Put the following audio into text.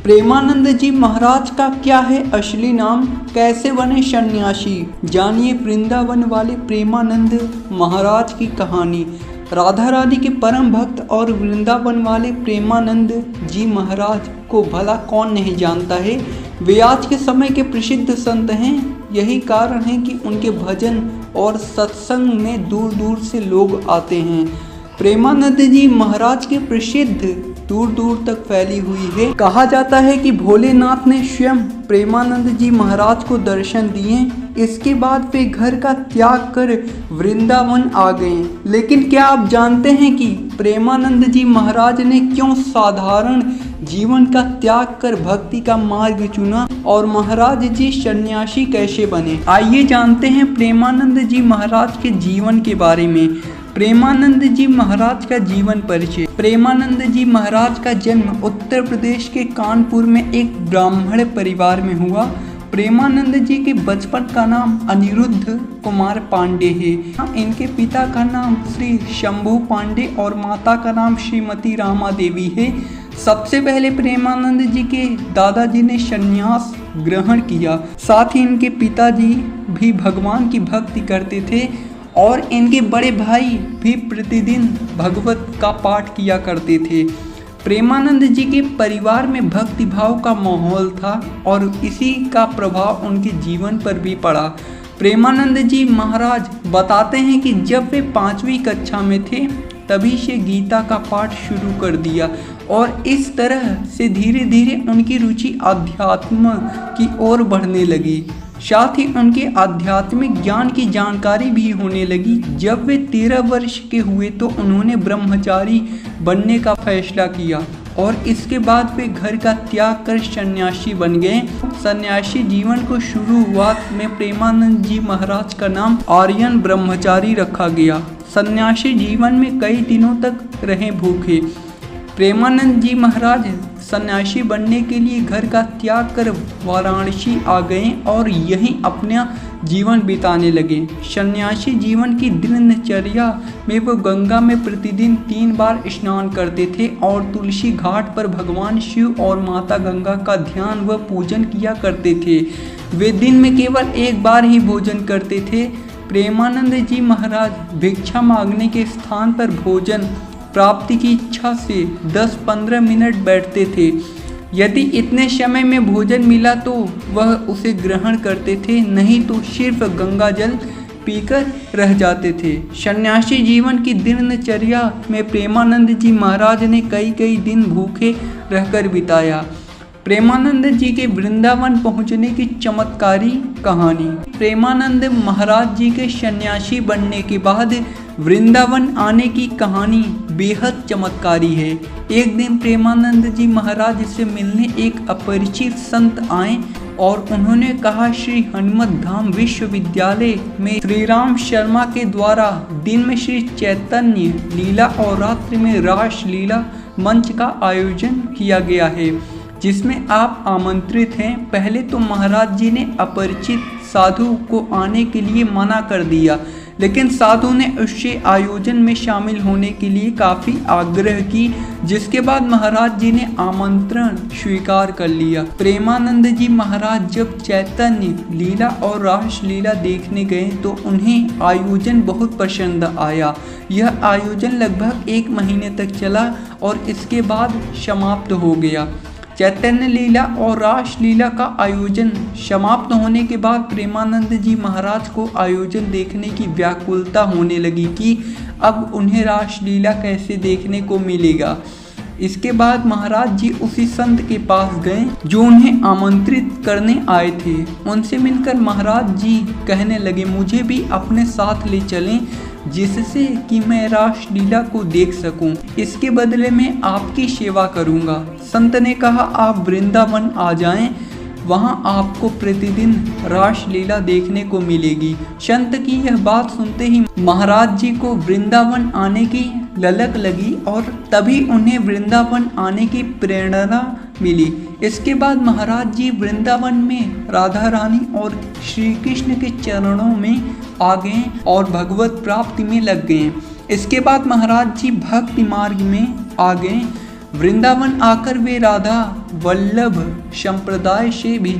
प्रेमानंद जी महाराज का क्या है असली नाम, कैसे बने सन्यासी, जानिए वृंदावन वाले प्रेमानंद महाराज की कहानी। राधा रानी के परम भक्त और वृंदावन वाले प्रेमानंद जी महाराज को भला कौन नहीं जानता है। वे आज के समय के प्रसिद्ध संत हैं। यही कारण है कि उनके भजन और सत्संग में दूर दूर से लोग आते हैं। प्रेमानंद जी महाराज के प्रसिद्ध दूर दूर तक फैली हुई है। कहा जाता है कि भोलेनाथ ने स्वयं प्रेमानंद जी महाराज को दर्शन दिए। इसके बाद वे घर का त्याग कर वृंदावन आ गए। लेकिन क्या आप जानते हैं कि प्रेमानंद जी महाराज ने क्यों साधारण जीवन का त्याग कर भक्ति का मार्ग चुना और महाराज जी सन्यासी कैसे बने। आइए जानते हैं प्रेमानंद जी महाराज के जीवन के बारे में। प्रेमानंद जी महाराज का जीवन परिचय। प्रेमानंद जी महाराज का जन्म उत्तर प्रदेश के कानपुर में एक ब्राह्मण परिवार में हुआ। प्रेमानंद जी के बचपन का नाम अनिरुद्ध कुमार पांडे है। इनके पिता का नाम श्री शंभू पांडे और माता का नाम श्रीमती रामा देवी है। सबसे पहले प्रेमानंद जी के दादाजी ने संन्यास ग्रहण किया। साथ ही इनके पिताजी भी भगवान की भक्ति करते थे और इनके बड़े भाई भी प्रतिदिन भगवत का पाठ किया करते थे। प्रेमानंद जी के परिवार में भक्ति भाव का माहौल था और इसी का प्रभाव उनके जीवन पर भी पड़ा। प्रेमानंद जी महाराज बताते हैं कि जब वे 5वीं कक्षा में थे तभी से गीता का पाठ शुरू कर दिया और इस तरह से धीरे धीरे उनकी रुचि आध्यात्म की ओर बढ़ने लगी। साथ ही उनके आध्यात्मिक ज्ञान की जानकारी भी होने लगी। जब वे 13 वर्ष के हुए तो उन्होंने ब्रह्मचारी बनने का फैसला किया और इसके बाद वे घर का त्याग कर सन्यासी बन गए। सन्यासी जीवन को शुरुआत में प्रेमानंद जी महाराज का नाम आर्यन ब्रह्मचारी रखा गया। सन्यासी जीवन में कई दिनों तक रहे भूखे। प्रेमानंद जी महाराज सन्यासी बनने के लिए घर का त्याग कर वाराणसी आ गए और यहीं अपना जीवन बिताने लगे। सन्यासी जीवन की दिनचर्या में वो गंगा में प्रतिदिन 3 बार स्नान करते थे और तुलसी घाट पर भगवान शिव और माता गंगा का ध्यान व पूजन किया करते थे। वे दिन में केवल 1 बार ही भोजन करते थे। प्रेमानंद जी महाराज भिक्षा मांगने के स्थान पर भोजन प्राप्ति की इच्छा से 10-15 मिनट बैठते थे। यदि इतने समय में भोजन मिला तो वह उसे ग्रहण करते थे, नहीं तो सिर्फ गंगा जल पीकर रह जाते थे। सन्यासी जीवन की दिनचर्या में प्रेमानंद जी महाराज ने कई दिन भूखे रहकर बिताया। प्रेमानंद जी के वृंदावन पहुंचने की चमत्कारी कहानी। प्रेमानंद महाराज जी के सन्यासी बनने के बाद वृंदावन आने की कहानी बेहद चमत्कारी है। एक दिन प्रेमानंद जी महाराज से मिलने एक अपरिचित संत आए और उन्होंने कहा श्री हनुमत धाम विश्वविद्यालय में श्री राम शर्मा के द्वारा दिन में श्री चैतन्य लीला और रात्रि में रास लीला मंच का आयोजन किया गया है, जिसमें आप आमंत्रित हैं। पहले तो महाराज जी ने अपरिचित साधु को आने के लिए मना कर दिया, लेकिन साधु ने उससे आयोजन में शामिल होने के लिए काफ़ी आग्रह की, जिसके बाद महाराज जी ने आमंत्रण स्वीकार कर लिया। प्रेमानंद जी महाराज जब चैतन्य लीला और रास लीला देखने गए तो उन्हें आयोजन बहुत पसंद आया। यह आयोजन लगभग 1 महीने तक चला और इसके बाद समाप्त हो गया। चैतन्य लीला और रास लीला का आयोजन समाप्त होने के बाद प्रेमानंद जी महाराज को आयोजन देखने की व्याकुलता होने लगी कि अब उन्हें रास लीला कैसे देखने को मिलेगा। इसके बाद महाराज जी उसी संत के पास गए जो उन्हें आमंत्रित करने आए थे। उनसे मिलकर महाराज जी कहने लगे, मुझे भी अपने साथ ले चलें जिससे कि मैं रास लीला को देख सकूं। इसके बदले में आपकी सेवा करूंगा। संत ने कहा, आप वृंदावन आ जाएं, वहां आपको प्रतिदिन रास लीला देखने को मिलेगी। संत की यह बात सुनते ही महाराज जी को वृंदावन आने की ललक लगी और तभी उन्हें वृंदावन आने की प्रेरणा मिली। इसके बाद महाराज जी वृंदावन में राधा रानी और श्री कृष्ण के चरणों में आ गए और भगवत प्राप्ति में लग गए। इसके बाद महाराज जी भक्ति मार्ग में आ गए। वृंदावन आकर वे राधा वल्लभ संप्रदाय से भी